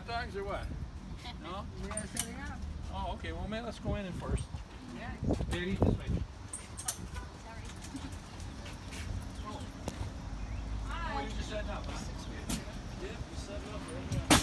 hot dogs or what? No? We are setting up. Oh, okay. Well, man, let's go in first. Yeah. Lady, this way. Oh, you just setting up, huh? Yep, you set it up right now.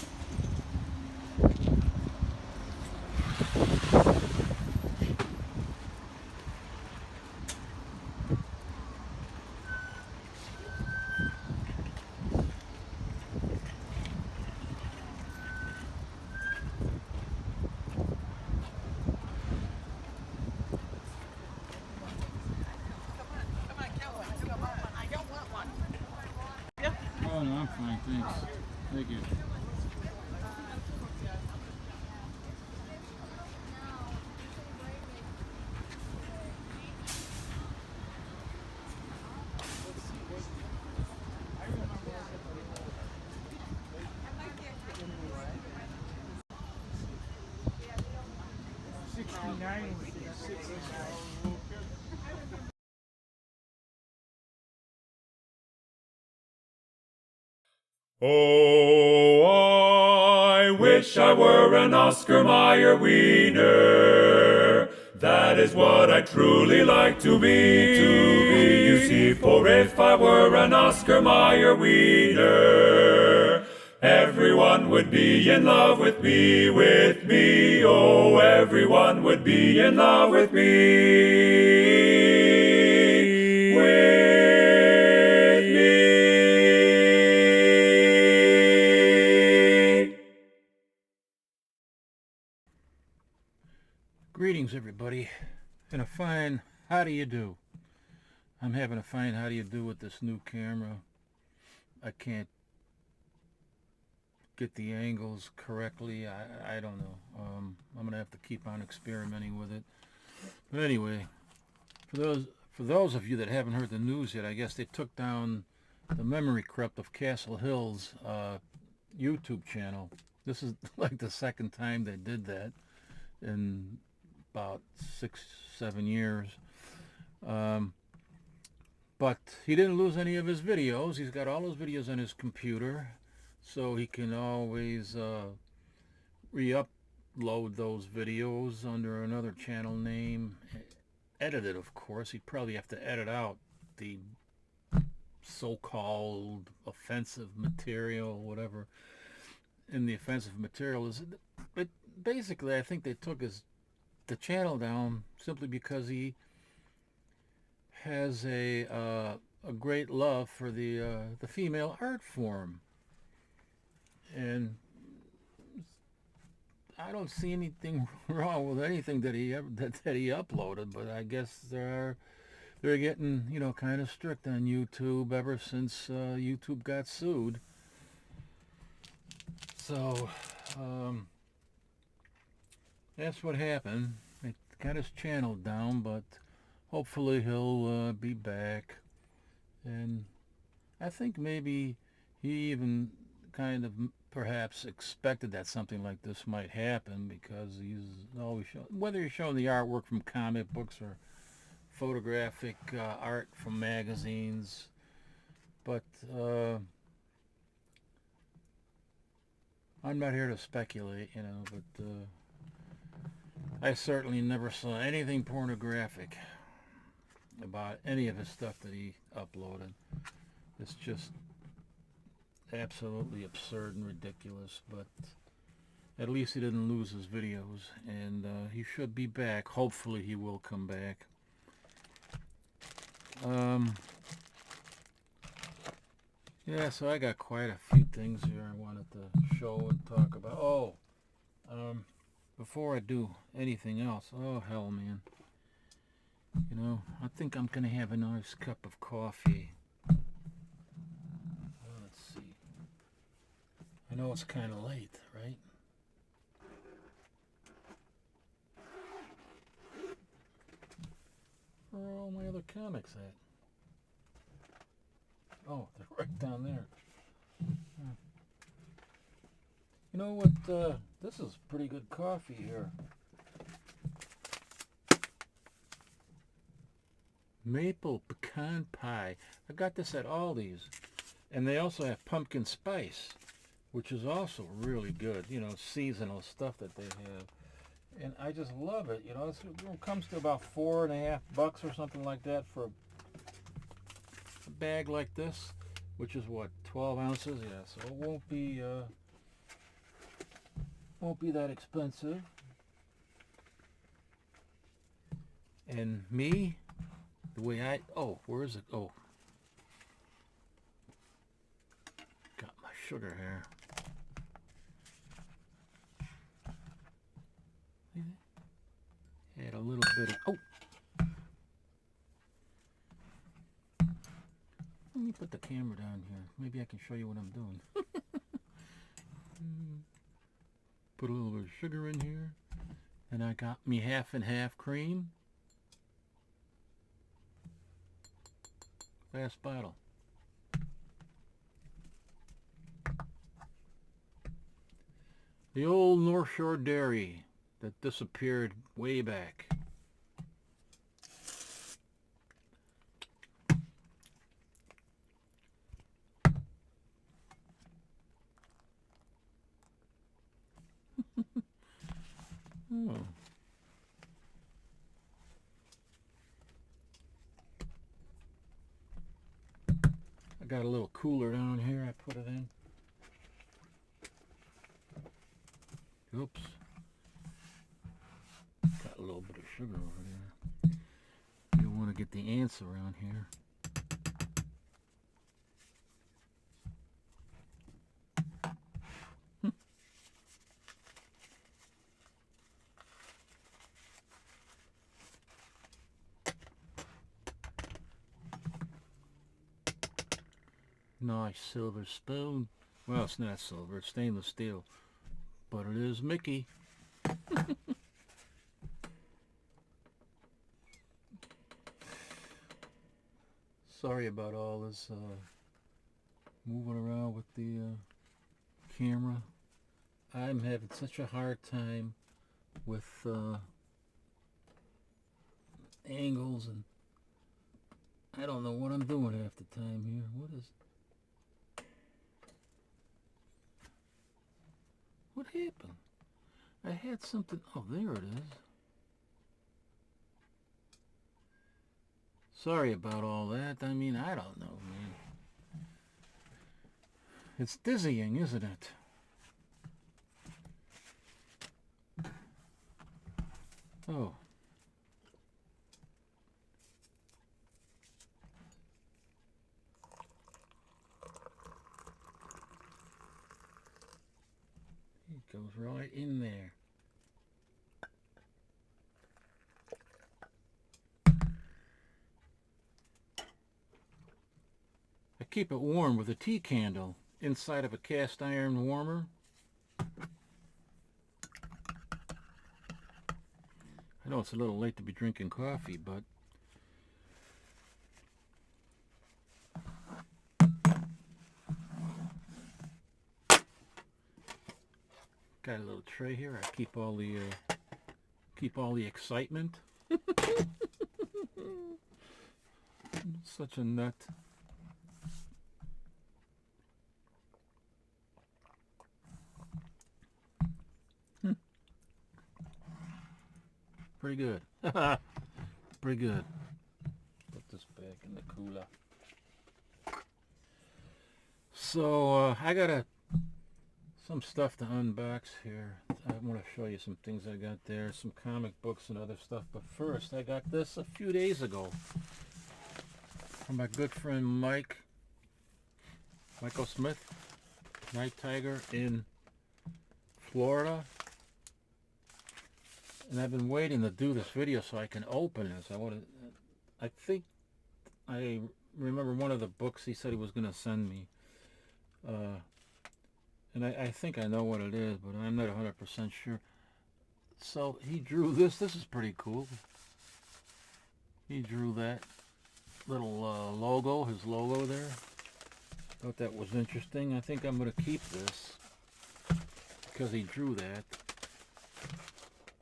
Oh, no, I'm fine, thanks. Thank you. Oh, I wish I were an Oscar Mayer wiener. That is what I truly like to be, you see. For if I were an Oscar Mayer wiener, everyone would be in love with me, oh, everyone would be in love with me, with me. Greetings, everybody, and a fine how do you do. I'm having a fine how do you do with this new camera. I can't get the angles correctly. I don't know. I'm gonna have to keep on experimenting with it. But anyway, for those of you that haven't heard the news yet, I guess they took down the memory crypt of Castle Hill's YouTube channel. This is like the second time they did that in about 6-7 years. But he didn't lose any of his videos. He's got all his videos on his computer, so he can always re-upload those videos under another channel name. Edited, of course. He'd probably have to edit out the so-called offensive material, whatever. And the offensive material is, but basically, I think they took the channel down simply because he has a great love for the female art form, and I don't see anything wrong with anything that he uploaded. But I guess they're getting kind of strict on YouTube ever since YouTube got sued. So that's what happened. They got his channel down, but hopefully he'll be back. And I think maybe he even kind of perhaps expected that something like this might happen, because he's always whether he's showing the artwork from comic books or photographic art from magazines. But I'm not here to speculate, but I certainly never saw anything pornographic about any of his stuff that he uploaded. It's just absolutely absurd and ridiculous, but at least he didn't lose his videos, and he should be back. Hopefully he will come back. Yeah, so I got quite a few things here I wanted to show and talk about. Oh, before I do anything else, oh hell, man. I think I'm going to have a nice cup of coffee. Let's see. I know it's kind of late, right? Where are all my other comics at? Oh, they're right down there. You know what? This is pretty good coffee here. Maple pecan pie. I got this at Aldi's. And they also have pumpkin spice. which is also really good. You know, seasonal stuff that they have. And I just love it. You know, it comes to about $4.50 or something like that for a bag like this, which is what, 12 ounces? Yeah, so it won't be that expensive. And me, the way where is it? Oh, got my sugar here. Add a little bit of, let me put the camera down here. Maybe I can show you what I'm doing. Put a little bit of sugar in here. And I got me half and half cream. Last bottle. The old North Shore Dairy that disappeared way back. Oh. I got a little cooler down here. I put it in. Oops. Got a little bit of sugar over there. You don't want to get the ants around here. Nice silver spoon. Well, it's not silver, it's stainless steel. But it is Mickey. Sorry about all this moving around with the camera. I'm having such a hard time with angles, and I don't know what I'm doing half the time here. What happened? I had something. Oh, there it is. Sorry about all that. I mean, I don't know, man. It's dizzying, isn't it? Oh. It goes right in there. I keep it warm with a tea candle inside of a cast iron warmer. I know it's a little late to be drinking coffee, but got a little tray here. I keep all the excitement. Such a nut. Pretty good. Pretty good. Put this back in the cooler. So I got some stuff to unbox here. I want to show you some things I got there, some comic books and other stuff. But first, I got this a few days ago from my good friend Michael Smith, Nighttiger in Florida. And I've been waiting to do this video so I can open this. I think I remember one of the books he said he was going to send me. And I think I know what it is, but I'm not 100% sure. So he drew this. This is pretty cool. He drew that little logo, his logo there. Thought that was interesting. I think I'm going to keep this because he drew that.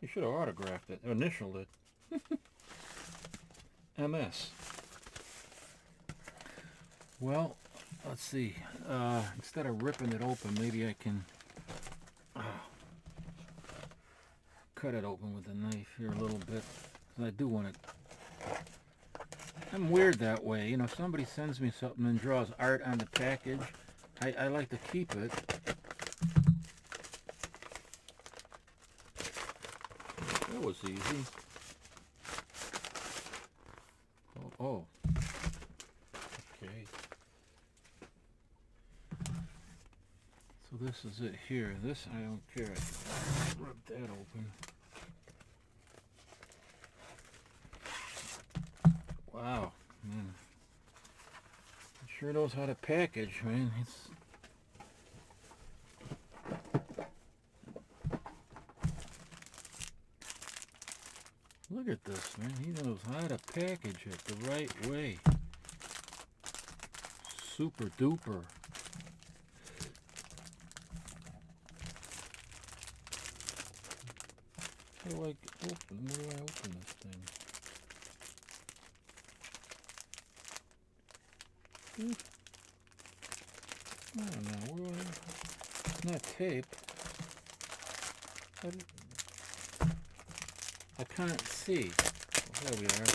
He should have autographed it, initialed it. MS. Well, let's see, instead of ripping it open, maybe I can cut it open with a knife here a little bit. 'Cause I do want it. I'm weird that way. You know, if somebody sends me something and draws art on the package, I like to keep it. That was easy. Oh. Okay. So this is it here. This I don't care. I rip that open. Wow, man. He sure knows how to package, man. Look at this, man. He knows how to package it the right way. Super duper. How do I open? Where do I open this thing? I don't know. Where do I? It's not tape. I can't see. Oh, there we are.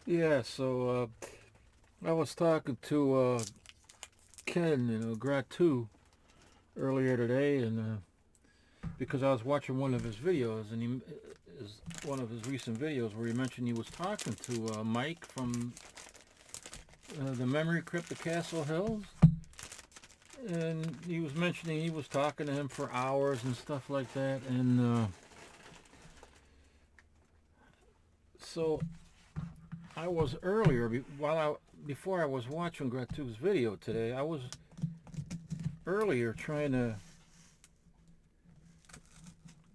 Yeah, so I was talking to Ken, Gratu, earlier today, and because I was watching one of his videos, and one of his recent videos where he mentioned he was talking to Mike from the Memory Crypt of Castle Hills, and he was mentioning he was talking to him for hours and stuff like that, and so I was earlier, before I was watching Gratu's video today, I was earlier trying to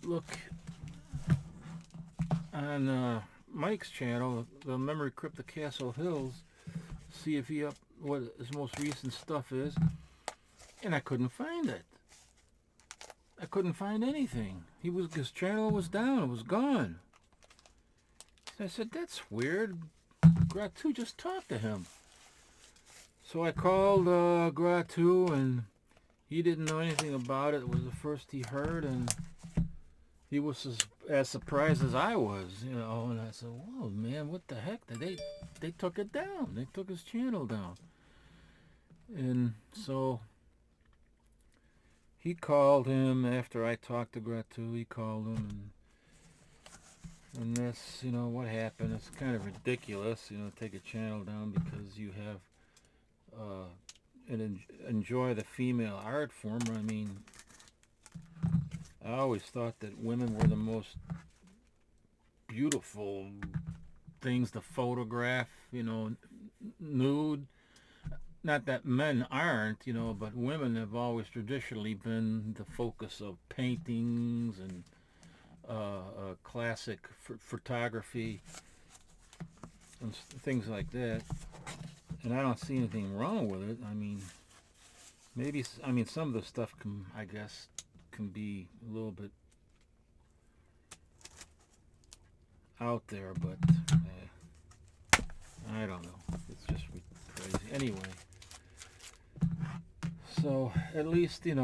look on Mike's channel, the Memory Crypt of Castle Hills, see if he what his most recent stuff is, and I couldn't find it. I couldn't find anything. His channel was down. It was gone. So I said, that's weird. Gratu, just talked to him. So I called Gratu, and he didn't know anything about it. It was the first he heard, and he was as surprised as I was, and I said, whoa, man, what the heck? They took it down. They took his channel down. And so he called him after I talked to Gratu. He called him, and that's, what happened. It's kind of ridiculous, take a channel down because you have and enjoy the female art form. I mean, I always thought that women were the most beautiful things to photograph, nude. Not that men aren't, but women have always traditionally been the focus of paintings and classic photography and things like that. And I don't see anything wrong with it. I mean, some of the stuff can be a little bit out there, but I don't know. It's just crazy. Anyway, so at least, he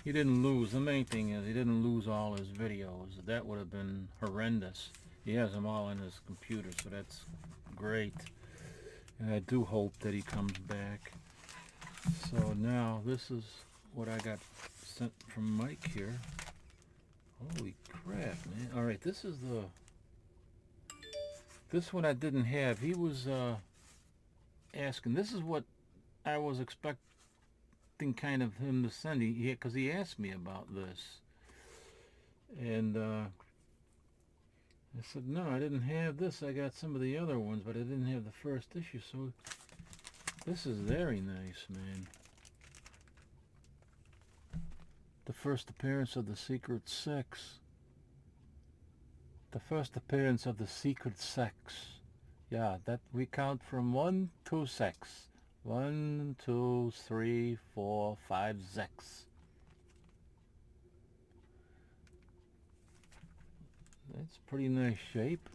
didn't lose. The main thing is he didn't lose all his videos. That would have been horrendous. He has them all in his computer, so that's great. And I do hope that he comes back. So now this is what I got sent from Mike here. Holy crap, man. Alright, this one I didn't have. He was asking, this is what I was expecting kind of him to send, because he asked me about this. And I said, no, I didn't have this. I got some of the other ones, but I didn't have the first issue. So this is very nice, man. The first appearance of the Secret Sex. The first appearance of the Secret Sex. Yeah, that we count from 1 to 6. 1, 2, 3, 4, 5, 6. That's pretty nice shape.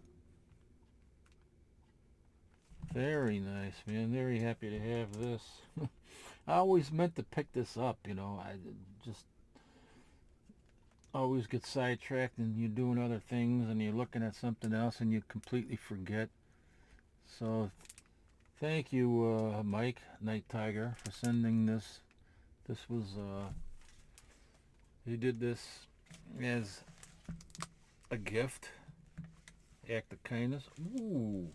Very nice, man. Very happy to have this. I always meant to pick this up, you know. I just always get sidetracked and you're doing other things and you're looking at something else and you completely forget. So thank you, Mike, Nighttiger, for sending this. This was, he did this as a gift, act of kindness. Ooh.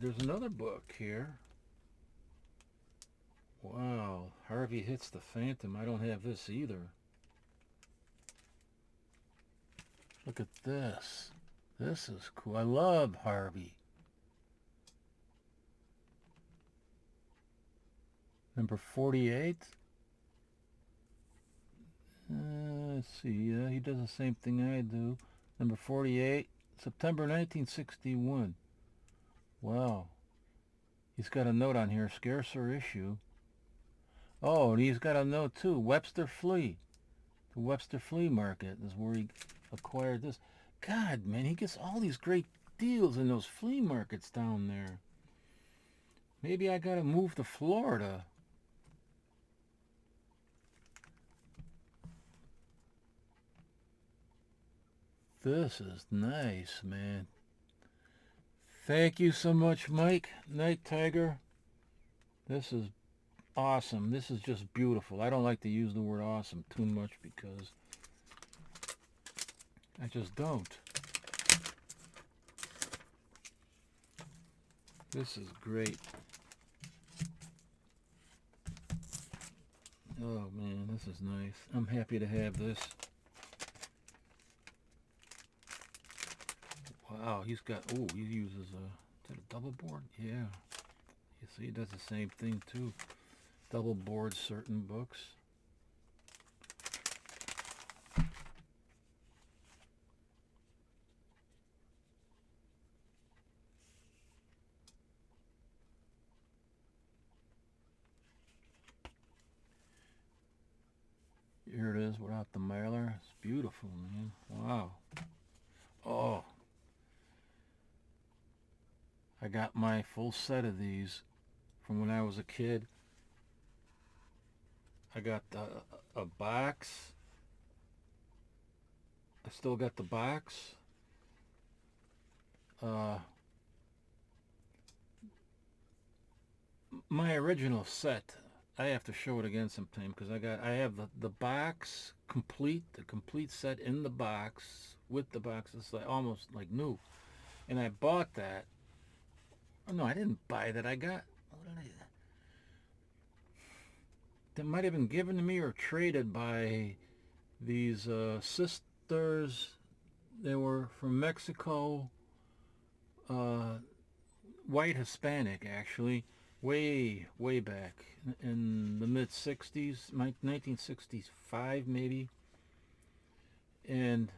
There's another book here. Wow, Harvey Hits the Phantom. I don't have this either. Look at this. This is cool. I love Harvey. Number 48. Let's see. Yeah, he does the same thing I do. Number 48, September 1961. Wow. He's got a note on here, scarcer issue. Oh, and he's got a note too, Webster Flea. The Webster Flea Market is where he acquired this. God, man, he gets all these great deals in those flea markets down there. Maybe I gotta move to Florida. This is nice, man. Thank you so much, Mike, Nighttiger. This is awesome. This is just beautiful. I don't like to use the word awesome too much because I just don't. This is great. Oh man, this is nice. I'm happy to have this. Wow, he's got, oh, he uses is that a double board? Yeah. You see, he does the same thing too. Double board certain books. Here it is without the mailer. It's beautiful, man. Wow. Oh. I got my full set of these from when I was a kid. I got a box. I still got the box. My original set, I have to show it again sometime because I have the box complete, the complete set in the box with the box. It's like almost like new, and I bought that. Oh no, I didn't buy that. I got, that might have been given to me or traded by these sisters. They were from Mexico, white Hispanic actually, way back in the mid 60s, 1965 maybe. And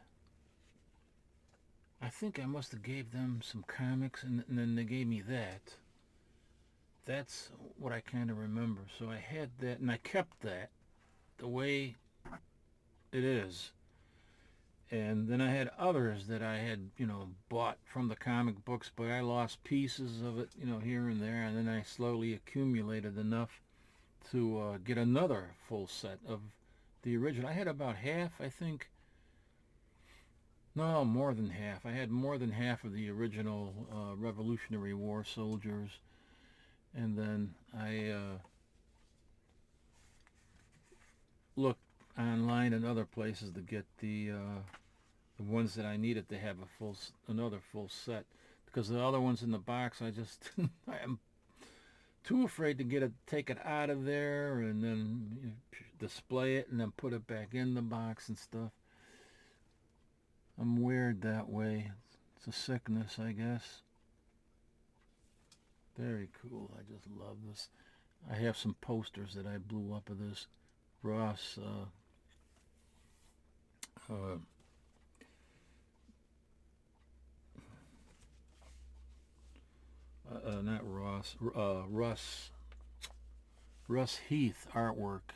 I think I must have gave them some comics and then they gave me that. That's what I kind of remember. So I had that and I kept that the way it is. And then I had others that I had, bought from the comic books, but I lost pieces of it, here and there. And then I slowly accumulated enough to get another full set of the original. I had about half, I think. No, more than half. I had more than half of the original Revolutionary War soldiers. And then I looked online and other places to get the ones that I needed to have another full set, because the other ones in the box I am too afraid to take it out of there and then display it and then put it back in the box and stuff. I'm weird that way. It's a sickness, I guess. Very cool. I just love this. I have some posters that I blew up of this Ross not Ross, Russ Heath artwork.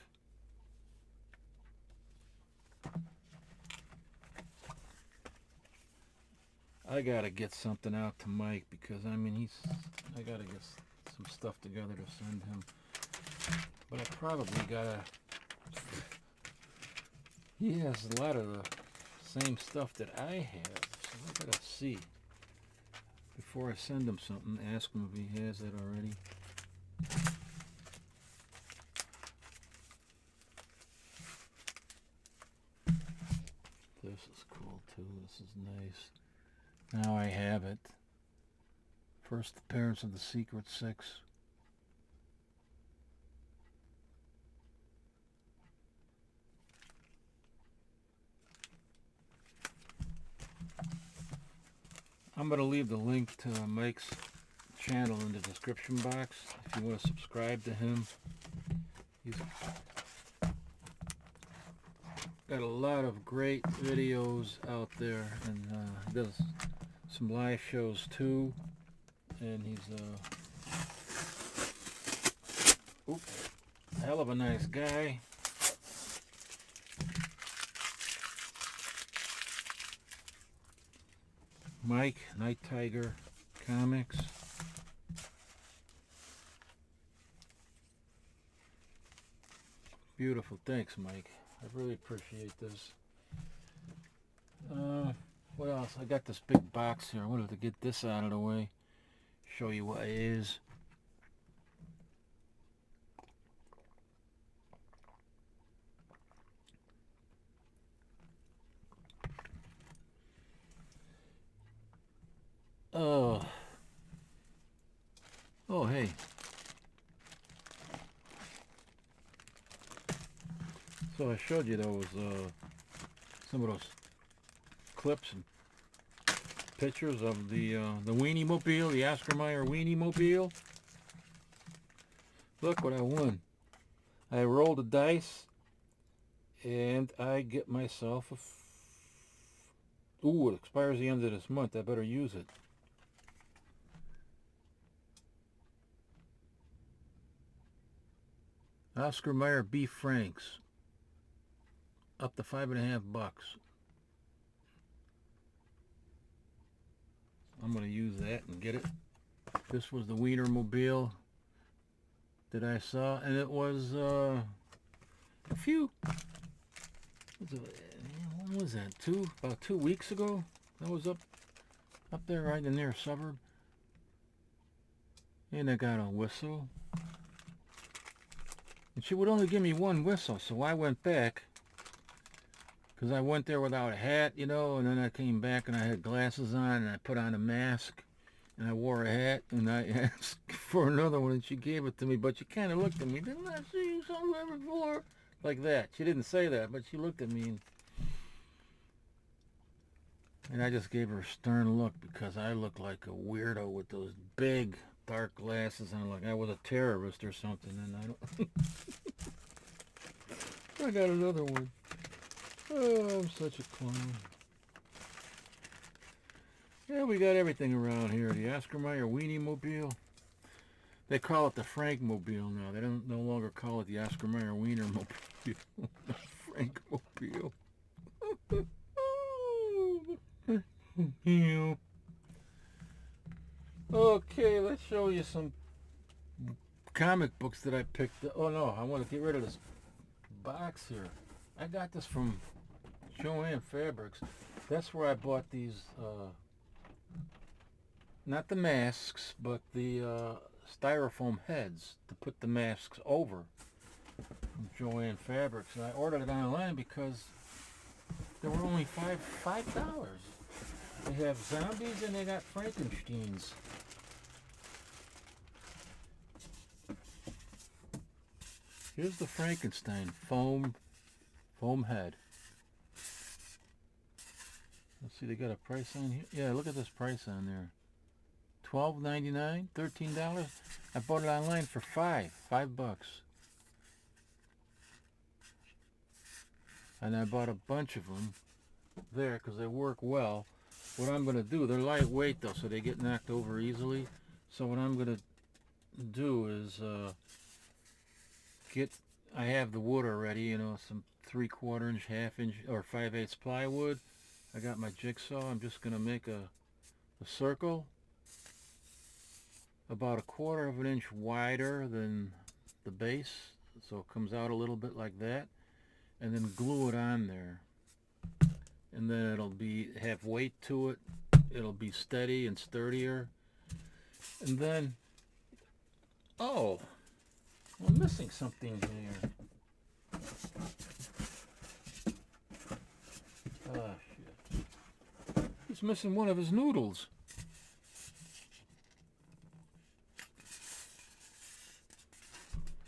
I gotta get something out to Mike because I mean I gotta get some stuff together to send him. But I probably gotta. He has a lot of the same stuff that I have, so I gotta see before I send him something. Ask him if he has it already. This is cool too. This is nice. Now I have it. First appearance of the Secret Six. I'm going to leave the link to Mike's channel in the description box if you want to subscribe to him. He's got a lot of great videos out there, and he does some live shows too. And he's a hell of a nice guy. Mike, Nighttiger Comics. Beautiful. Thanks, Mike. I really appreciate this. What else? I got this big box here. I wanted to get this out of the way. Show you what it is. Oh, hey. So I showed you those, some of those clips and pictures of the Wienermobile, the Oscar Mayer Wienermobile. Look what I won. I rolled the dice, and I get myself a... Ooh, it expires the end of this month. I better use it. Oscar Mayer beef franks. Up to $5.50. I'm going to use that and get it. This was the Wienermobile that I saw, and it was a few... When was that? About 2 weeks ago? That was up there right in their suburb. And I got a whistle. And she would only give me one whistle, so I went back. Because I went there without a hat, you know, and then I came back and I had glasses on and I put on a mask. And I wore a hat and I asked for another one and she gave it to me. But she kind of looked at me. Didn't I see you somewhere before? Like that. She didn't say that, but she looked at me. And I just gave her a stern look because I looked like a weirdo with those big dark glasses on, like I was a terrorist or something. And I don't... I got another one. Oh, I'm such a clown. Yeah, we got everything around here. The Oscar Mayer Wienermobile. They call it the Frankmobile now. They don't no longer call it the Oscar Mayer Wienermobile. The Frankmobile. Okay, let's show you some comic books that I picked. Oh no, I want to get rid of this box here. I got this from Joanne Fabrics. That's where I bought these, not the masks, but the styrofoam heads to put the masks over from Joanne Fabrics. And I ordered it online because they were only $5. They have zombies and they got Frankensteins. Here's the Frankenstein foam head. Let's see, they got a price on here. Yeah, look at this price on there. $12.99, $13. I bought it online for $5 bucks. And I bought a bunch of them there because they work well. What I'm going to do, they're lightweight though, so they get knocked over easily. So what I'm going to do is I have the wood already, you know, some 3/4 inch, 1/2 inch, or 5/8 plywood. I got my jigsaw. I'm just going to make a a circle about 1/4 of an inch wider than the base, so it comes out a little bit like that, and then glue it on there. And then it'll have weight to it. It'll be steady and sturdier. And then, oh, I'm missing something here. Ah, shit. He's missing one of his noodles.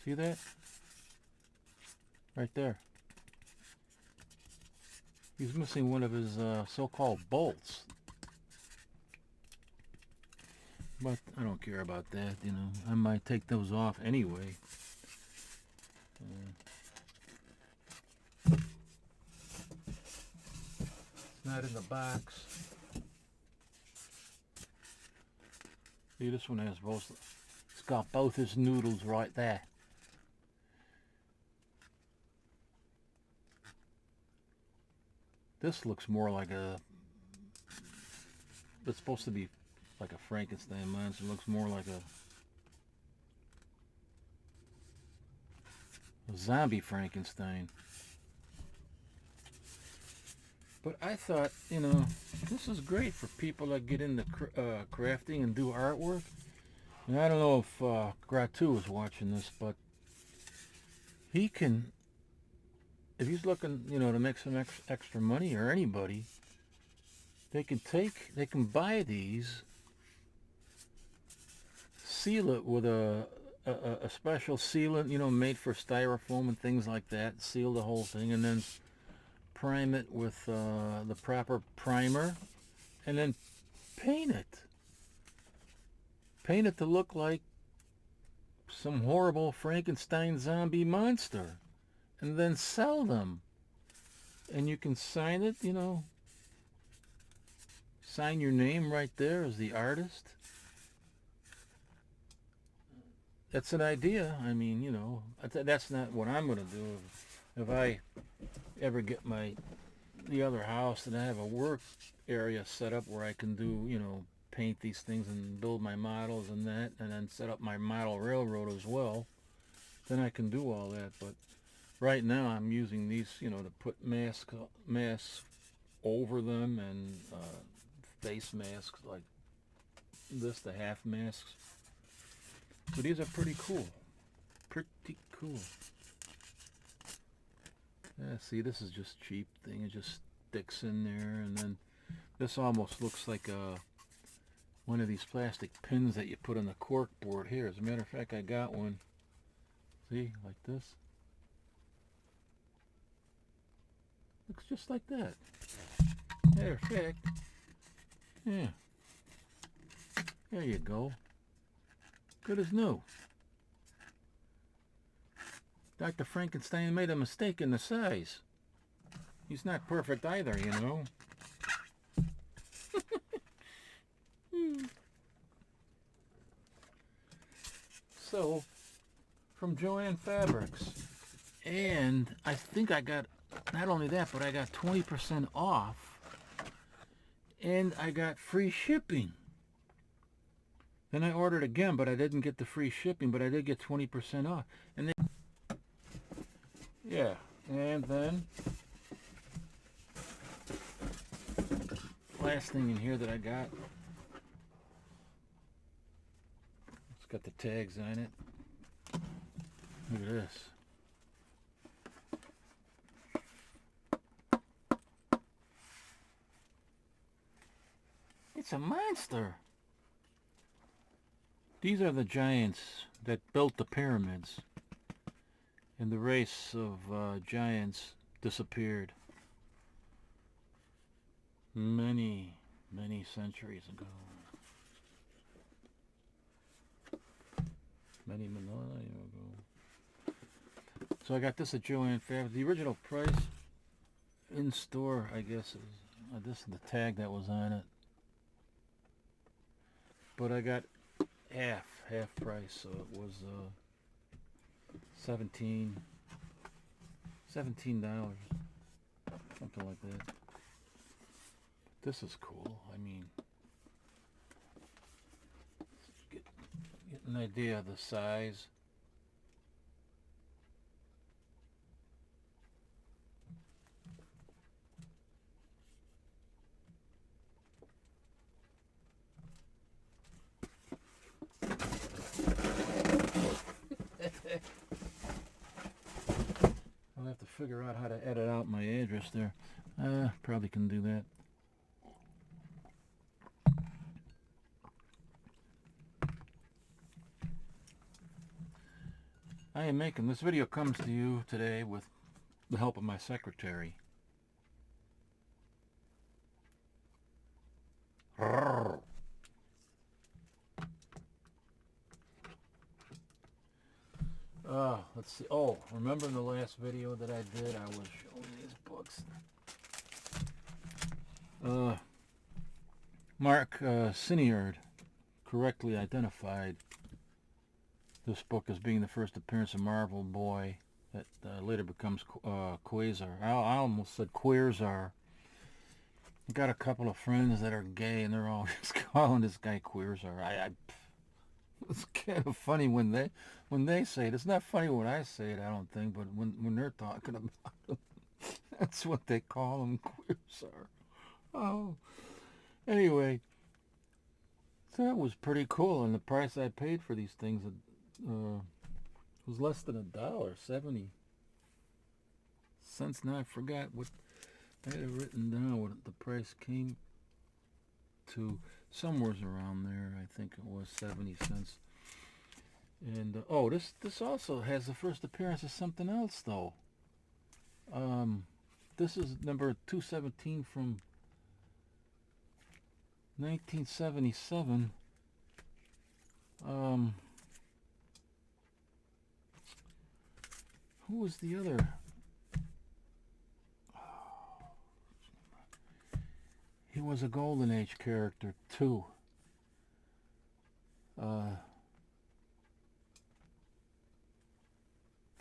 See that? Right there. He's missing one of his so-called bolts. But I don't care about that, you know. I might take those off anyway. It's not in the box. See, this one has both. It's got both his noodles right there. This looks more like a... It's supposed to be like a Frankenstein monster. It looks more like a zombie Frankenstein. But I thought, you know, this is great for people that get into crafting and do artwork. And I don't know if Gratu is watching this, but he can, if he's looking, you know, to make some extra money, or anybody, they can buy these, seal it with a special sealant, you know, made for styrofoam and things like that, seal the whole thing, and then prime it with the proper primer, and then paint it. Paint it to look like some horrible Frankenstein zombie monster, and then sell them. And you can sign it, you know, sign your name right there as the artist. That's an idea. I mean, you know, that's not what I'm going to do. If I ever get the other house and I have a work area set up where I can do, you know, paint these things and build my models and that, and then set up my model railroad as well, then I can do all that. But right now I'm using these, you know, to put masks over them, and face masks like this, the half masks. So these are pretty cool. Pretty cool. Yeah, see, this is just cheap thing. It just sticks in there, and then this almost looks like one of these plastic pins that you put on the cork board here. As a matter of fact, I got one. See, like this. Looks just like that. Matter of fact, yeah. There you go. Good as new. Dr. Frankenstein made a mistake in the size. He's not perfect either, you know. So, from Joann Fabrics. And I think I got, not only that, but I got 20% off. And I got free shipping. Then I ordered again, but I didn't get the free shipping, but I did get 20% off. And then, yeah, and then last thing in here that I got, it's got the tags on it. Look at this. It's a monster. These are the giants that built the pyramids, and the race of giants disappeared many centuries ago. Many millennia ago. So I got this at Joann Fabrics. The original price in store, I guess, is this is the tag that was on it. But I got half price, so it was $17, something like that. This is cool. I mean, an idea of the size. I'll have to figure out how to edit out my address there. Probably can do that. I am making this video comes to you today with the help of my secretary. Let's see. Oh, remember in the last video that I did, I was showing these books. Mark Siniard correctly identified this book as being the first appearance of Marvel Boy that later becomes Quasar. I almost said Queerzar. I got a couple of friends that are gay, and they're all just calling this guy Queerzar. It's kind of funny when they say it. It's not funny when I say it, I don't think, but when they're talking about him, that's what they call him, Queerzar. Oh, anyway, so that was pretty cool, and the price I paid for these things was less than $1, 70 cents. Now I forgot what I had it written down, what the price came to. Somewhere around there, I think it was 70 cents. And oh, this also has the first appearance of something else, though. This is number 217 from 1977. Who was the other? He was a Golden Age character too. The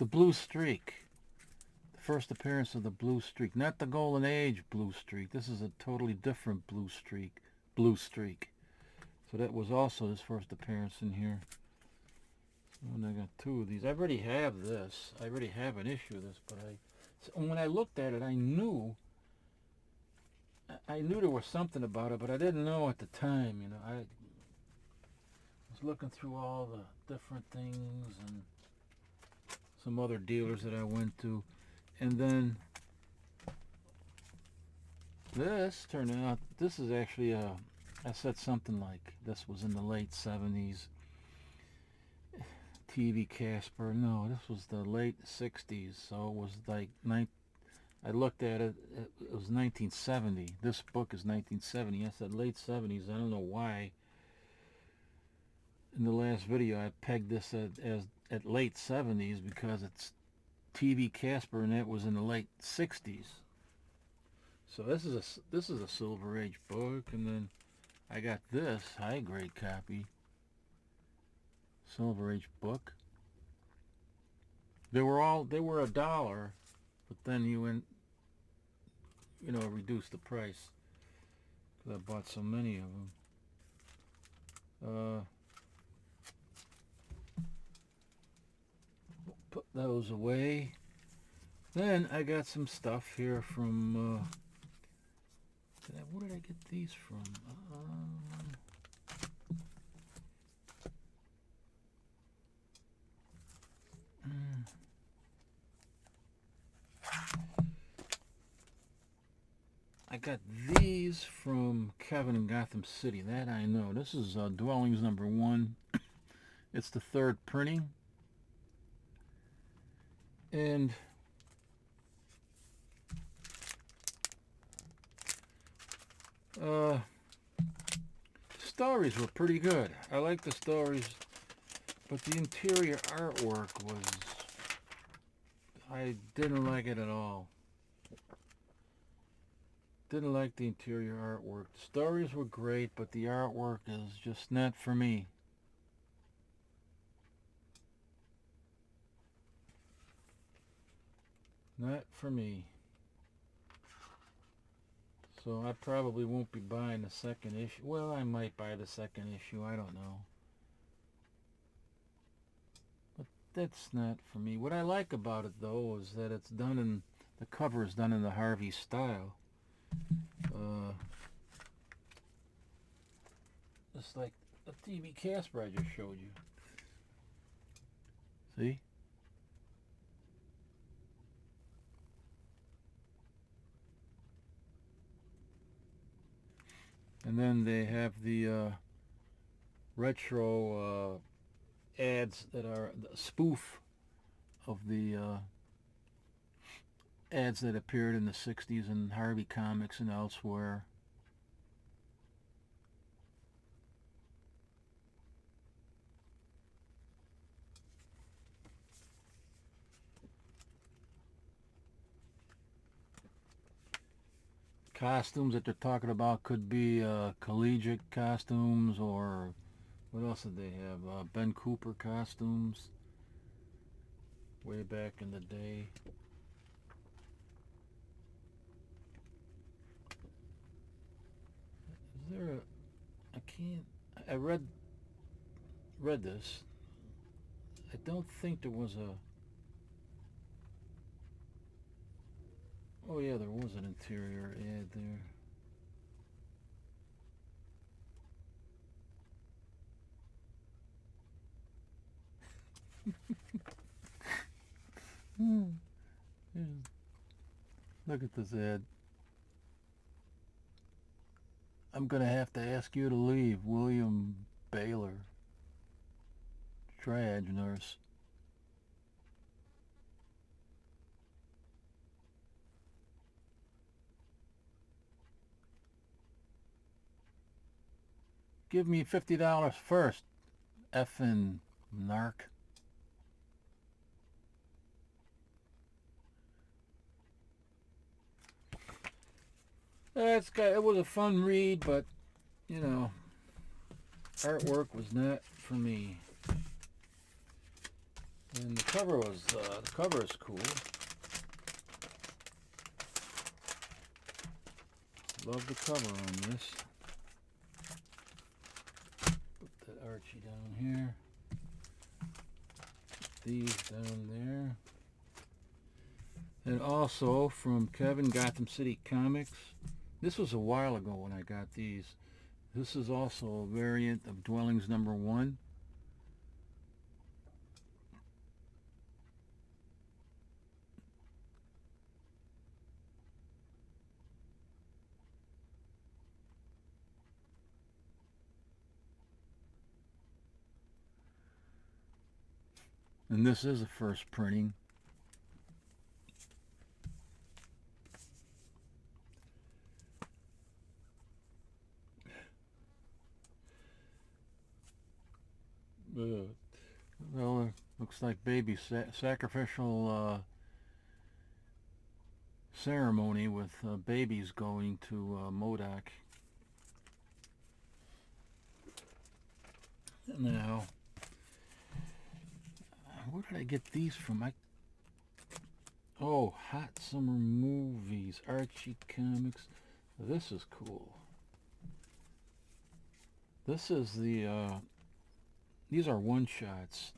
Blue Streak. The first appearance of the Blue Streak. Not the Golden Age Blue Streak. This is a totally different Blue Streak. So that was also his first appearance in here. And I got two of these. I already have this. I already have an issue of this, but when I looked at it, I knew there was something about it, but I didn't know at the time, you know. I was looking through all the different things and some other dealers that I went to, and then this turned out, this is actually I said something like this was in the late 70s. TV Casper, no, this was the late 60s, so it was like I looked at it, it was 1970. This book is 1970. I said late 70s. I don't know why. In the last video, I pegged this at late 70s because it's TV Casper, and it was in the late 60s. So this is a Silver Age book, and then I got this high grade copy, Silver Age book. They were $1, but then you went, you know, reduce the price because I bought so many of them. Put those away. Then I got some stuff here from where did I get these from? I got these from Kevin in Gotham City. That I know. This is Dwellings number 1. It's the 3rd printing. And stories were pretty good. I like the stories, but the interior artwork was, I didn't like it at all. Didn't like the interior artwork. The stories were great, but the artwork is just not for me. Not for me. So I probably won't be buying the second issue. Well, I might buy the second issue. I don't know. that's not for me. What I like about it though is that it's done in the cover is done in the Harvey style. Just like the TV Casper I just showed you. See? And then they have the retro ads that are the spoof of the ads that appeared in the 60s in Harvey Comics and elsewhere. Costumes that they're talking about could be collegiate costumes, or what else did they have? Ben Cooper costumes way back in the day. Is there a... I can't... I read this. I don't think there was a... Oh yeah, there was an interior ad there. Yeah. Look at this ad. I'm gonna have to ask you to leave, William Baylor, triage nurse. Give me $50 first, effing narc. It was a fun read, but you know, artwork was not for me. And the cover is cool. Love the cover on this. Put that Archie down here. Put these down there. And also from Kevin, Gotham City Comics. This was a while ago when I got these. This is also a variant of Dwellings number 1. And this is a first printing. Well, looks like baby sacrificial ceremony with babies going to Modoc. Now, where did I get these from? Oh, Hot Summer Movies, Archie Comics. This is cool. This is the these are one-shots.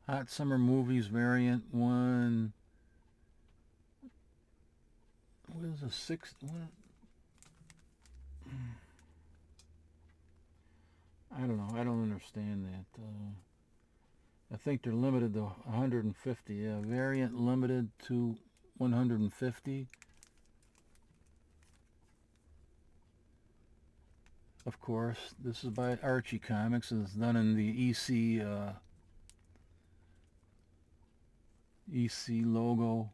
Hot Summer Movies variant 1. What is a 6? What? I don't know. I don't understand that. I think they're limited to 150. Yeah, variant limited to 150. Of course, this is by Archie Comics. It's done in the EC logo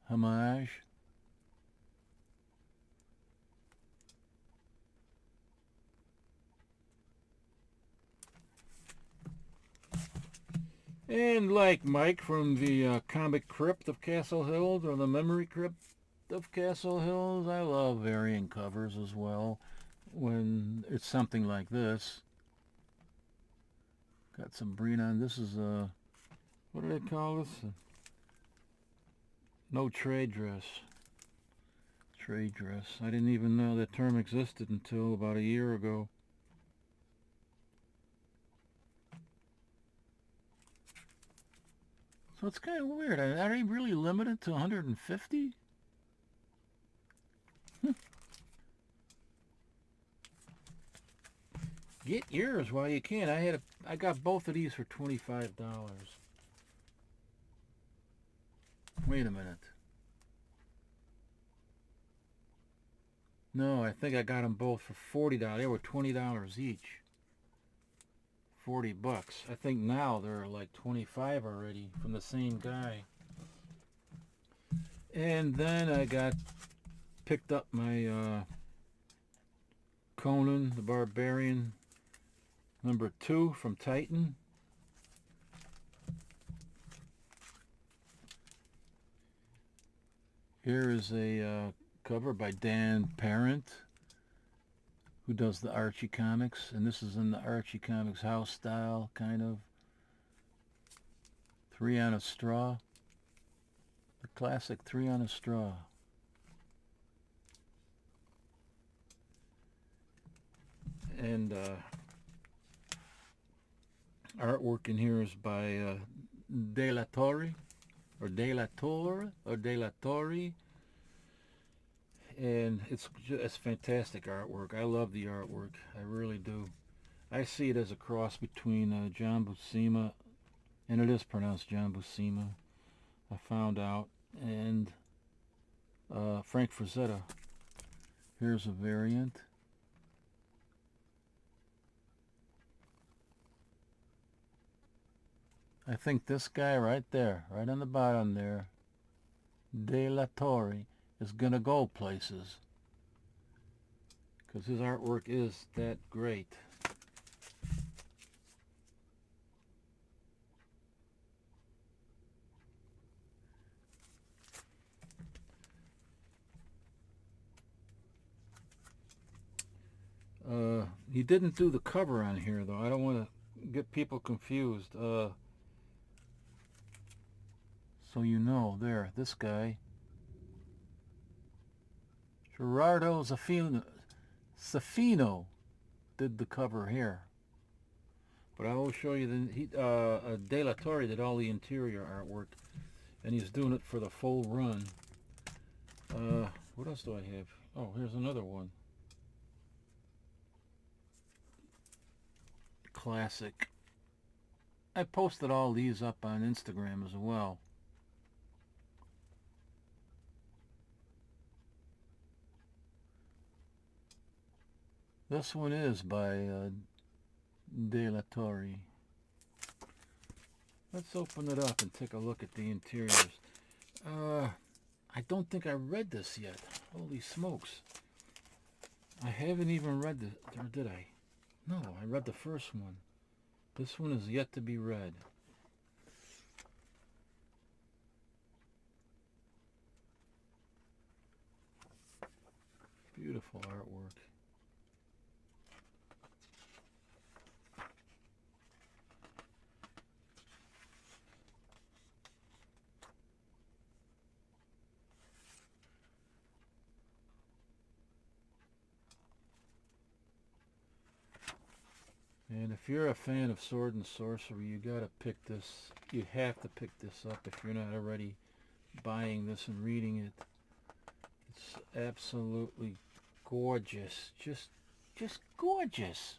homage. And like Mike from the Comic Crypt of Castle Hills, or the Memory Crypt of Castle Hills, I love variant covers as well when it's something like this. Got some green on. This is what do they call this? No trade dress. Trade dress. I didn't even know that term existed until about a year ago. So it's kind of weird. Are they really limited to 150? Get yours while you can. I got both of these for $25. Wait a minute. No, I think I got them both for $40. They were $20 each. 40 bucks. I think now they're like 25 already from the same guy. And then I picked up my Conan the Barbarian #2 from Titan. Here is a cover by Dan Parent, who does the Archie comics, and this is in the Archie comics house style, kind of. 3 on a straw. The classic 3 on a straw. And artwork in here is by De La Torre, or De La Torre, or De La Torre. And it's fantastic artwork. I love the artwork. I really do. I see it as a cross between John Buscema, and it is pronounced John Buscema, I found out, and Frank Frazetta. Here's a variant. I think this guy right there, right on the bottom there, De La Torre, is gonna go places, because his artwork is that great. He didn't do the cover on here though. I don't want to get people confused. So you know, there, this guy, Gerardo Zaffino did the cover here. But I will show you De La Torre did all the interior artwork, and he's doing it for the full run. What else do I have? Oh, here's another one. Classic. I posted all these up on Instagram as well. This one is by De La Torre. Let's open it up and take a look at the interiors. I don't think I read this yet. Holy smokes. I haven't even read this, or did I? No, I read the first one. This one is yet to be read. Beautiful artwork. And if you're a fan of sword and sorcery, you gotta pick this. You have to pick this up if you're not already buying this and reading it. It's absolutely gorgeous. Just gorgeous.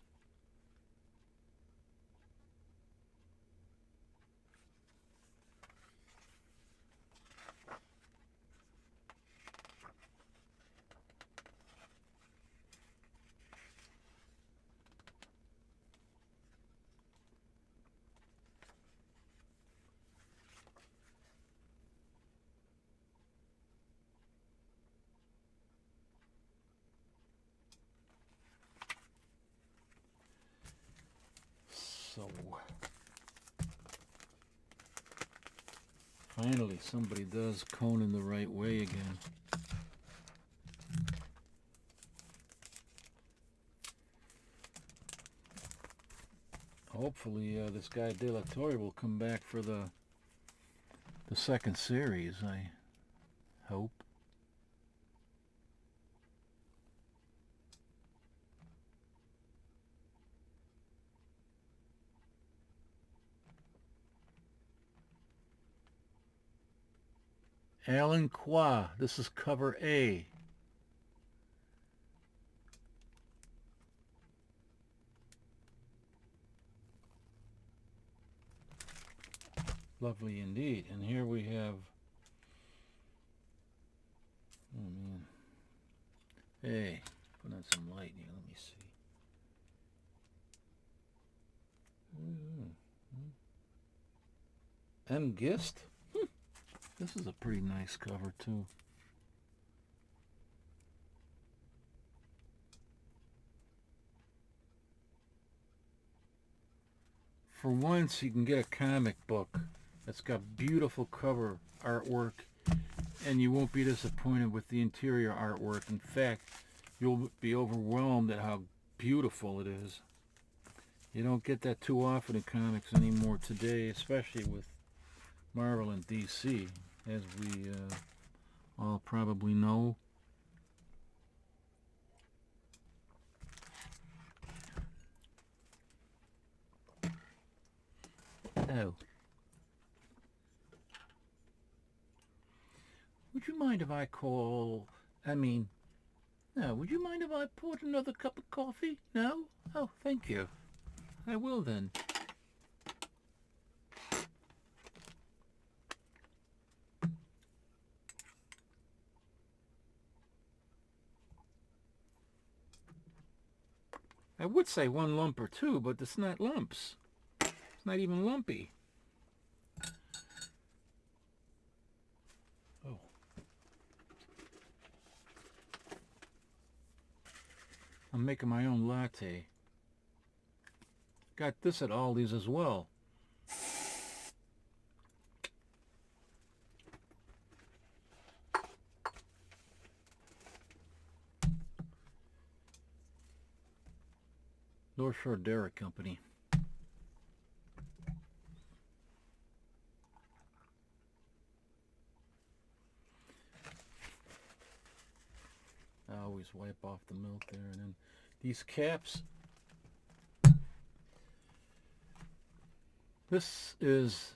So, finally somebody does Conan the right way again. Hopefully this guy De La Torre will come back for the second series, I hope. Alan Qua. This is cover A. Lovely indeed. And here we have, oh man, hey, put on some light here, let me see. M. Gist? This is a pretty nice cover too. For once, you can get a comic book that's got beautiful cover artwork, and you won't be disappointed with the interior artwork. In fact, you'll be overwhelmed at how beautiful it is. You don't get that too often in comics anymore today, especially with Marvel and DC, as we all probably know. Oh. Would you mind if I no, would you mind if I poured another cup of coffee? No? Oh, thank you. I will then. I would say one lump or two, but it's not lumps. It's not even lumpy. Oh. I'm making my own latte. Got this at Aldi's as well. North Shore Dairy Company. I always wipe off the milk there, and then these caps. This is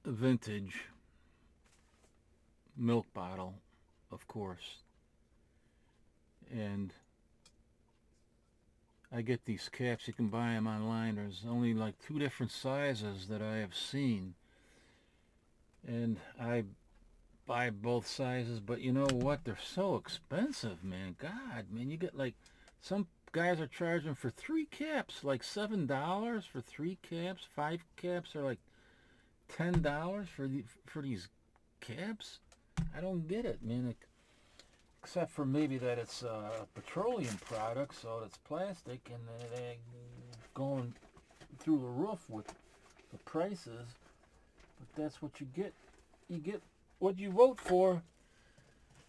a vintage milk bottle, of course, and I get these caps. You can buy them online. There's only like 2 different sizes that I have seen, and I buy both sizes. But you know what? They're so expensive, man. God, man, you get like, some guys are charging for 3 caps like $7 for 3 caps. 5 caps are like $10 for these caps. I don't get it, man. Except for maybe that it's a petroleum product, so it's plastic, and they're going through the roof with the prices. But that's what you get. You get what you vote for.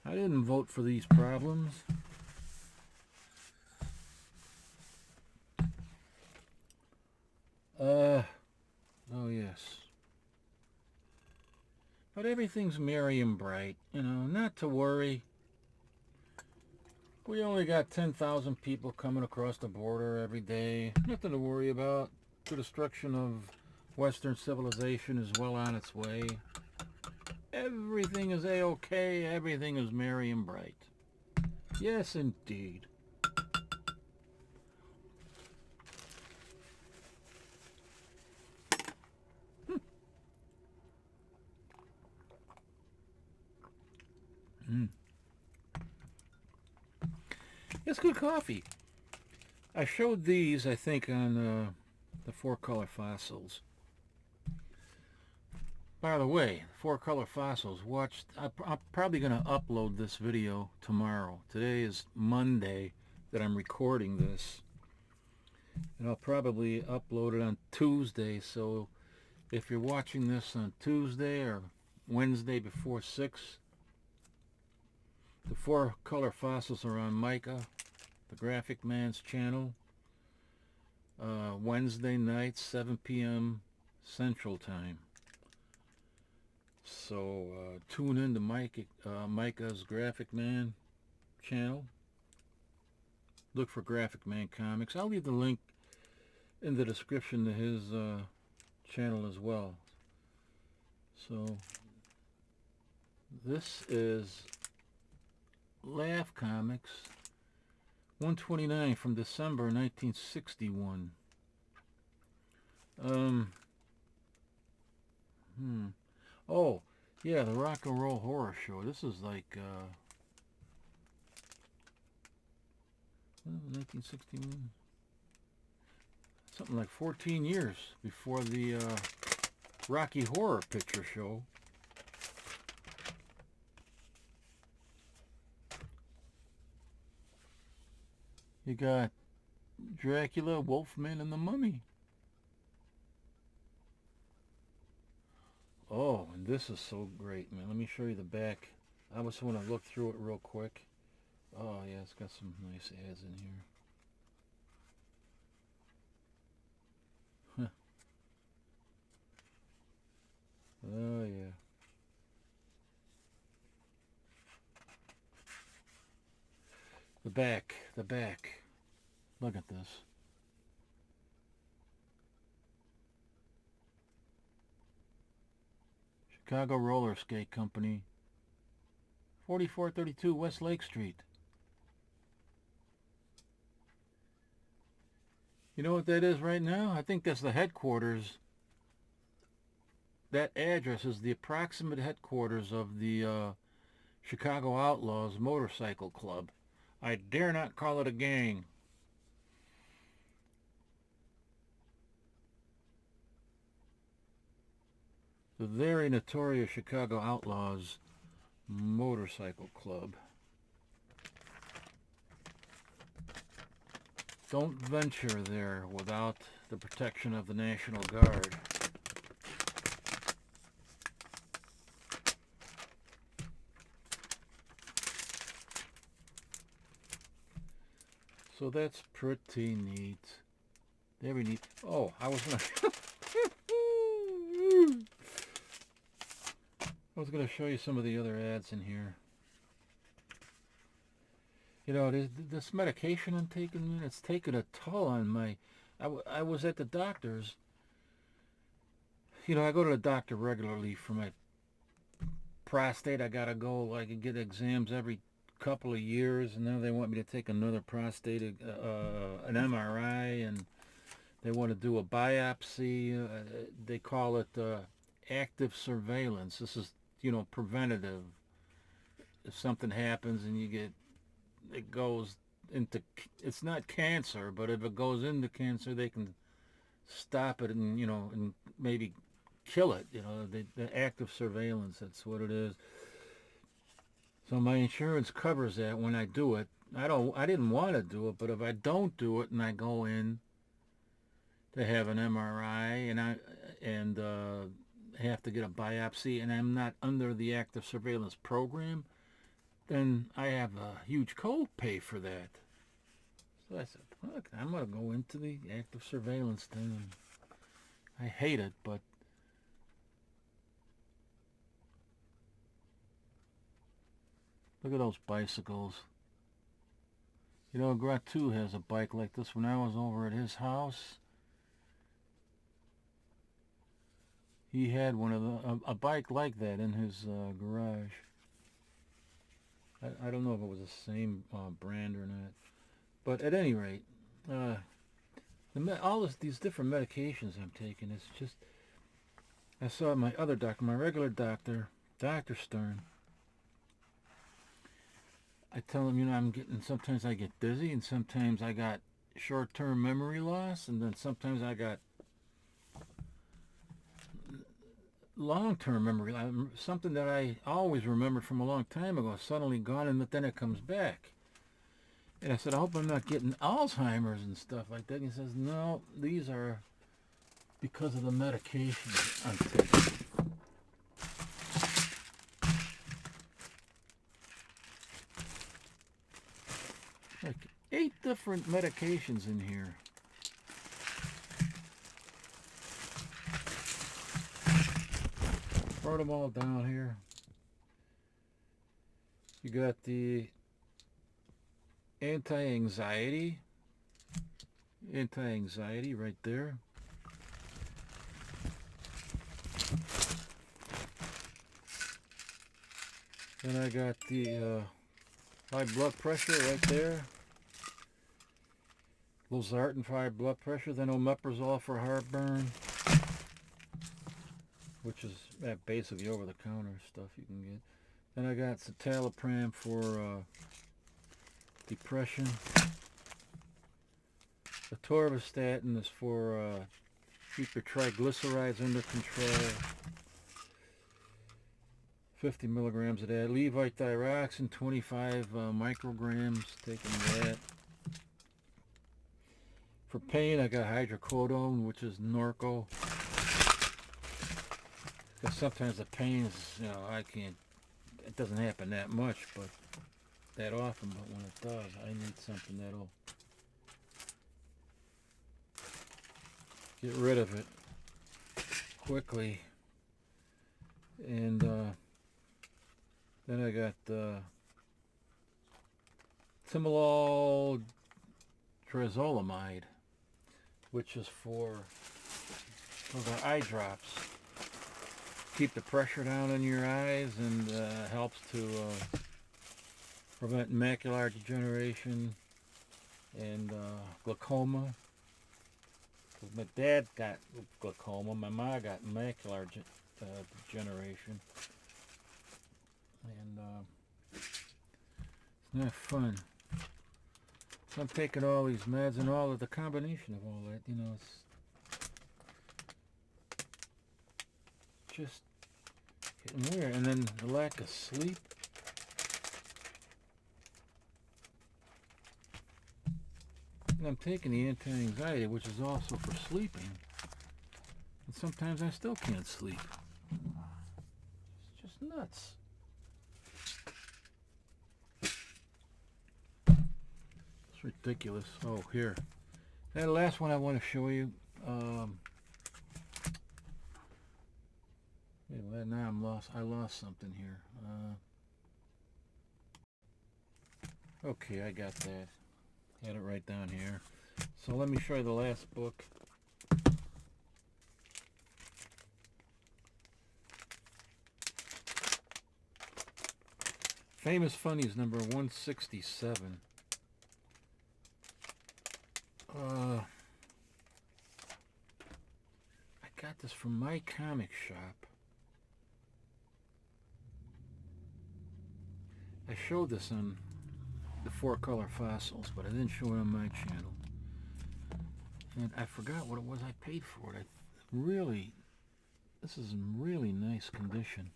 I didn't vote for these problems. Oh yes. But everything's merry and bright, you know, not to worry. We only got 10,000 people coming across the border every day. Nothing to worry about. The destruction of Western civilization is well on its way. Everything is A-okay. Everything is merry and bright. Yes, indeed. It's good coffee. I showed these, I think, on the 4-color fossils. By the way, 4-color fossils, I'm probably going to upload this video tomorrow. Today is Monday that I'm recording this. And I'll probably upload it on Tuesday, so if you're watching this on Tuesday or Wednesday before 6, the 4-color fossils are on Micah, the Graphic Man's channel, Wednesday night, 7 p.m. Central Time. So tune in to Micah's Graphic Man channel. Look for Graphic Man Comics. I'll leave the link in the description to his channel as well. So This is Laugh Comics 129 from December 1961. Oh, yeah, the Rock and Roll Horror Show. This is like 1961. Something like 14 years before the Rocky Horror Picture Show. You got Dracula, Wolfman, and the Mummy. Oh, and this is so great, man. Let me show you the back. I just want to look through it real quick. Oh, yeah, it's got some nice ads in here. Huh. Oh, yeah. The back. Look at this. Chicago Roller Skate Company, 4432 West Lake Street. You know what that is right now? I think that's the headquarters. That address is the approximate headquarters of the Chicago Outlaws Motorcycle Club. I dare not call it a gang. The very notorious Chicago Outlaws Motorcycle Club. Don't venture there without the protection of the National Guard. So that's pretty neat. Very neat. Oh, I was gonna show you some of the other ads in here. You know, this medication I'm taking, it's taken a toll on my... I was at the doctor's. You know, I go to the doctor regularly for my prostate. I gotta go, like, and get exams every couple of years, and now they want me to take another prostate, an MRI, and they want to do a biopsy. They call it active surveillance. This is, you know, preventative. If something happens and it goes into, it's not cancer, but if it goes into cancer, they can stop it and, you know, and maybe kill it. You know, the active surveillance, that's what it is. So my insurance covers that when I do it. I didn't want to do it, but if I don't do it and I go in to have an MRI and have to get a biopsy and I'm not under the active surveillance program, then I have a huge co-pay for that. So I said, look, I'm going to go into the active surveillance thing. I hate it, but look at those bicycles. You know, Gratu has a bike like this. When I was over at his house, he had one of a bike like that in his garage. I don't know if it was the same brand or not. But at any rate, all these different medications I'm taking, it's just... I saw my other doctor, my regular doctor, Dr. Stern. I tell him, you know, sometimes I get dizzy, and sometimes I got short-term memory loss, and then sometimes I got long-term memory, something that I always remembered from a long time ago, suddenly gone, and then it comes back. And I said, I hope I'm not getting Alzheimer's and stuff like that. And he says, no, these are because of the medication I'm taking. Like 8 different medications in here. Wrote them all down here. You got the anti-anxiety right there. Then I got the high blood pressure right there. Losartan for high blood pressure. Then omeprazole for heartburn, which is basically over-the-counter stuff you can get. Then I got citalopram for depression. The atorvastatin is for keep your triglycerides under control. 50 milligrams of that. Levithiroxine, 25 micrograms, taking that. For pain, I got hydrocodone, which is Norco. Because sometimes the pain is, I can't, it doesn't happen that much, but that often, but when it does, I need something that'll get rid of it quickly. And then I got timolol triazolamide, which is for the eye drops. Keep the pressure down in your eyes and helps to prevent macular degeneration and glaucoma. My dad got glaucoma, my mom got macular degeneration, and it's not fun. So I'm taking all these meds and all of the combination of all that, it's just getting weird. And then the lack of sleep. And I'm taking the anti-anxiety, which is also for sleeping. And sometimes I still can't sleep. It's just nuts. It's ridiculous. Oh, here. And the last one I want to show you. Yeah, now I'm lost. I lost something here. Okay, I got that. Had it right down here. So let me show you the last book. Famous Funnies number 167. I got this from my comic shop. I showed this on the 4-color fossils, but I didn't show it on my channel. And I forgot what it was I paid for it. This is in really nice condition.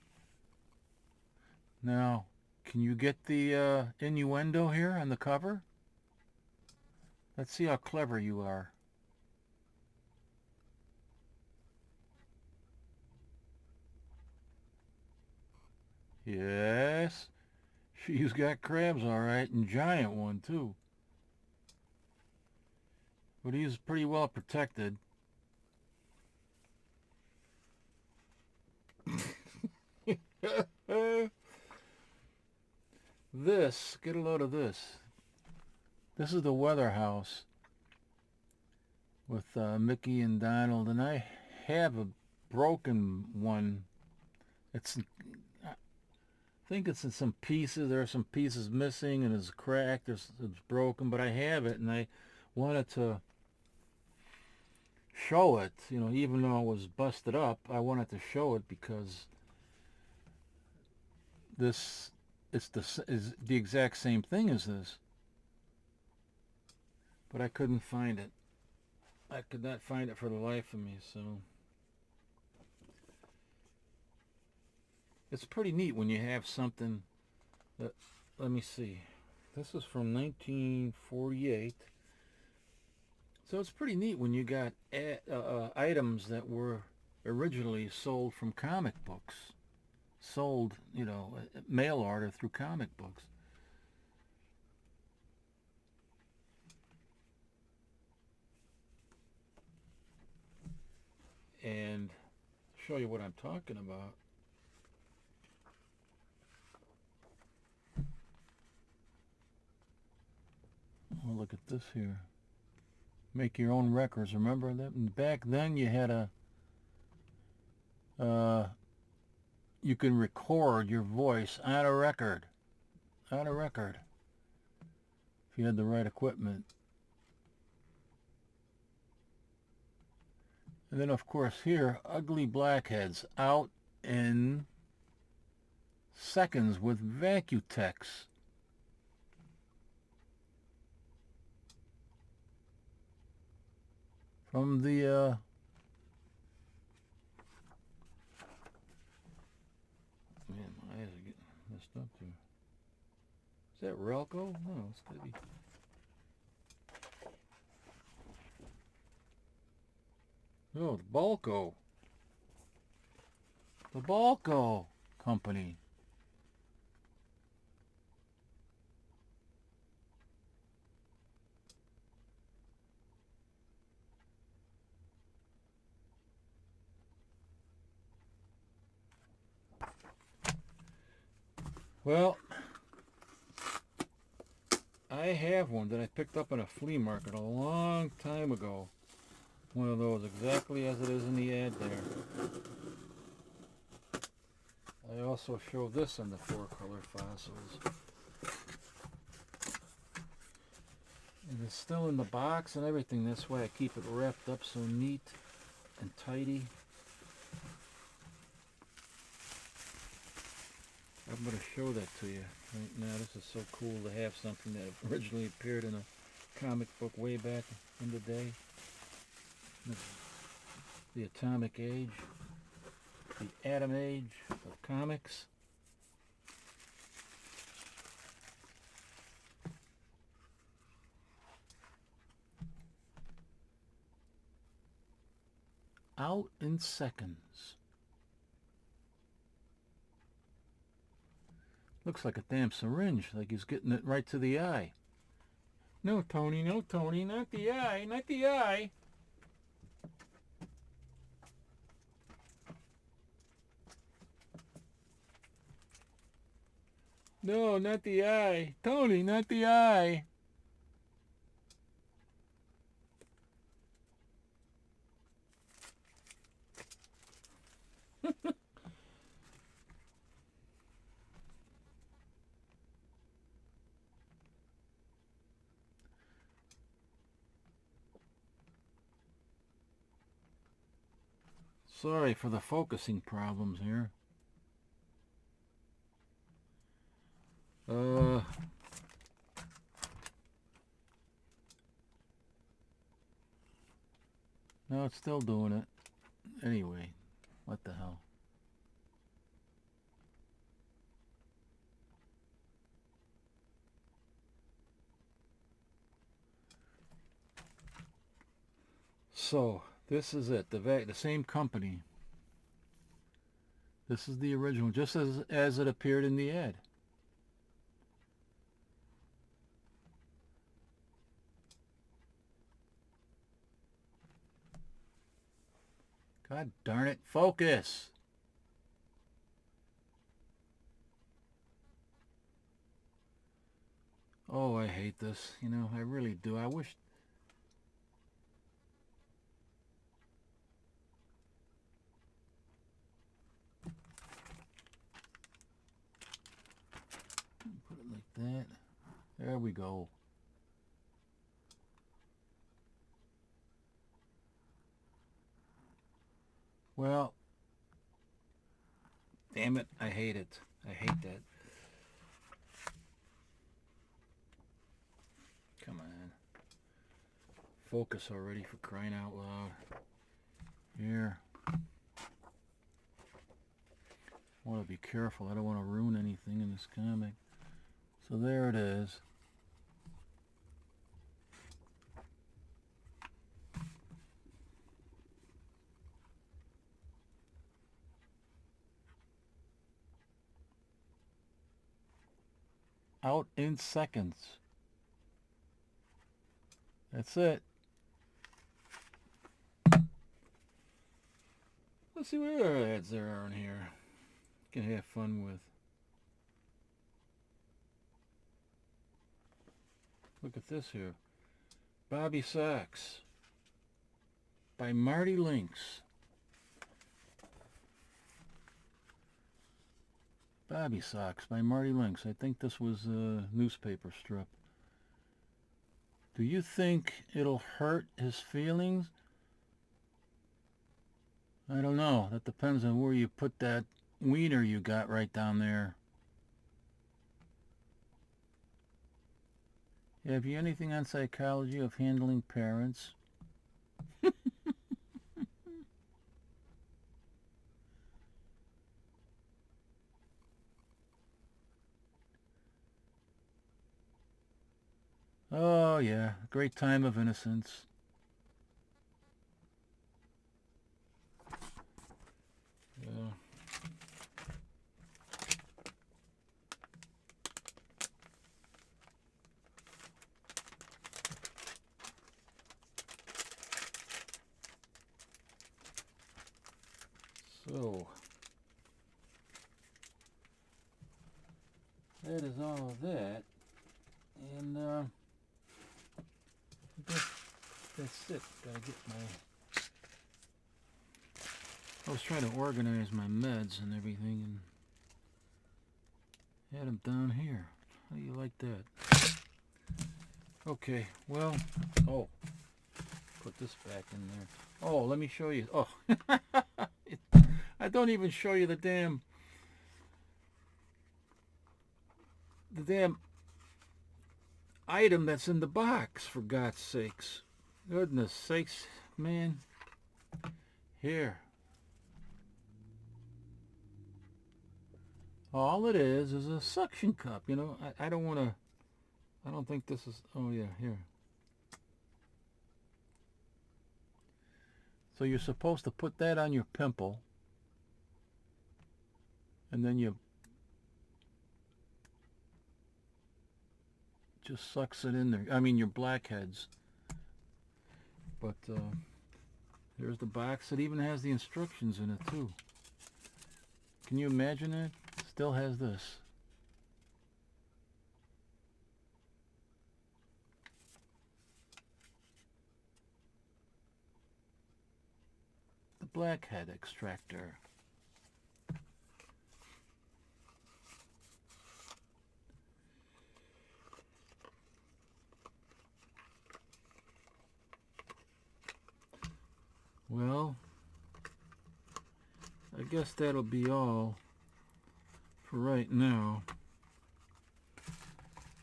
Now, can you get the innuendo here on the cover? Let's see how clever you are. Yes. She's got crabs, all right, and giant one, too. But he's pretty well protected. This, get a load of this. This is the Weather House with Mickey and Donald, and I have a broken one. I think it's in some pieces. There are some pieces missing, and it's cracked. It's broken, but I have it, and I wanted to show it. Even though it was busted up, I wanted to show it because this is the exact same thing as this. But I couldn't find it. I could not find it for the life of me, so it's pretty neat when you have something that, let me see, this is from 1948, so it's pretty neat when you got items that were originally sold from comic books, sold, mail order through comic books. And show you what I'm talking about. Oh, look at this here. Make your own records. Remember that? And back then you had you can record your voice on a record. On a record. If you had the right equipment. And then, of course, here, ugly blackheads out in seconds with Vacutex. From the, man, my eyes are getting messed up here. Is that Relco? No, it's gotta be. No, the Balco. The Balco company. Well, I have one that I picked up in a flea market a long time ago. One of those, exactly as it is in the ad there. I also show this on the 4-color fossils. And it's still in the box and everything. That's why I keep it wrapped up so neat and tidy. I'm going to show that to you right now. This is so cool to have something that originally appeared in a comic book way back in the day. The Atomic Age, the Atom Age of comics. Out in seconds. Looks like a damn syringe, like he's getting it right to the eye. No, Tony, not the eye, not the eye. No, not the eye. Tony, not the eye. Sorry for the focusing problems here. No, it's still doing it. Anyway, what the hell. So, this is it. The same company. This is the original, just as it appeared in the ad. God darn it, focus! Oh, I hate this. You know, I really do. I wish... Put it like that. There we go. Well, damn it, I hate it. I hate that. Come on. Focus already, for crying out loud. Here. I want to be careful. I don't want to ruin anything in this comic. So there it is. Out in seconds. That's it. Let's see what other ads there are in here. You can have fun with. Look at this here. Bobby Socks by Marty Lynx. Bobby Socks by Marty Lynx. I think this was a newspaper strip. Do you think it'll hurt his feelings? I don't know. That depends on where you put that wiener you got right down there. Have you anything on psychology of handling parents? Oh, yeah. Great time of innocence. Yeah. So, that is all of that. And, I guess that's it. Gotta get my... I was trying to organize my meds and everything and had them down here. How do you like that? Okay, well, oh, put this back in there. Oh, let me show you. Oh, I don't even show you the damn item that's in the box, for God's sakes. Goodness sakes, man. Here. All it is a suction cup, you know. I don't want to, I don't think this is, oh yeah, here. So you're supposed to put that on your pimple, and then you just sucks it in there. I mean, your blackheads. But there's the box. It even has the instructions in it too. Can you imagine that? Still has this. The blackhead extractor. Well, I guess that'll be all for right now.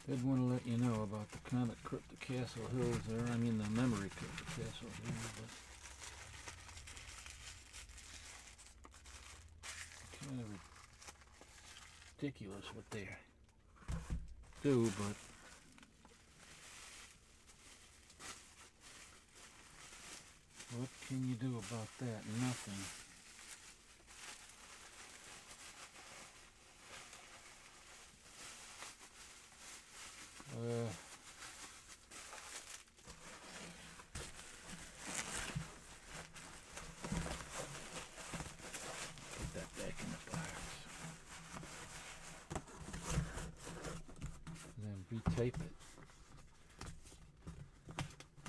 Did want to let you know about the comic Crypt of Castle Hills there. I mean the memory Crypt of Castle Hills. But kind of ridiculous what they do, but what can you do about that? Nothing. Put that back in the box. And then retape it.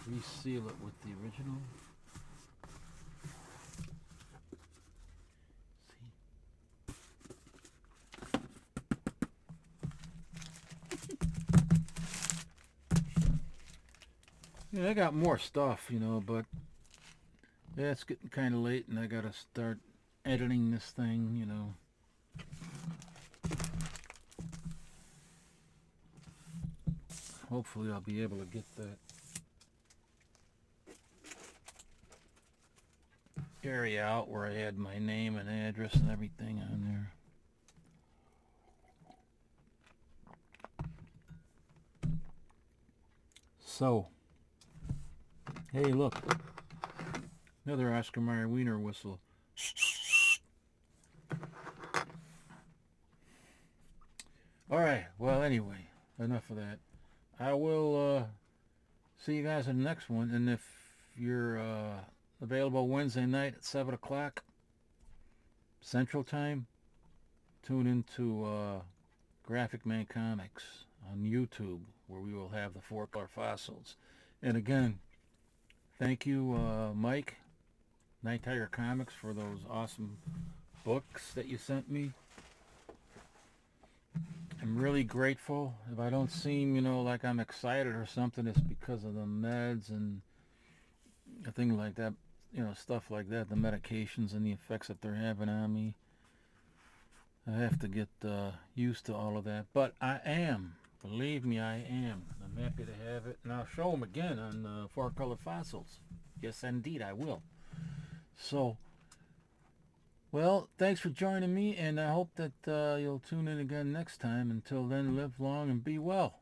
Reseal it with the original. Yeah, I got more stuff, you know, but yeah, it's getting kind of late and I gotta start editing this thing, you know. Hopefully I'll be able to get that area out where I had my name and address and everything on there. So, hey, look, another Oscar Mayer Wiener whistle. All right, well, anyway, enough of that. I will see you guys in the next one, and if you're available Wednesday night at 7 o'clock Central Time, tune into Graphic Man Comics on YouTube, where we will have the 4-color fossils. And again, thank you, Mike, Nighttiger Comics, for those awesome books that you sent me. I'm really grateful. If I don't seem, like I'm excited or something, it's because of the meds and a thing like that, stuff like that, the medications and the effects that they're having on me. I have to get used to all of that. But I am. Believe me, I am. I'm happy to have it. And I'll show them again on 4-color fossils. Yes, indeed, I will. So, well, thanks for joining me, and I hope that you'll tune in again next time. Until then, live long and be well.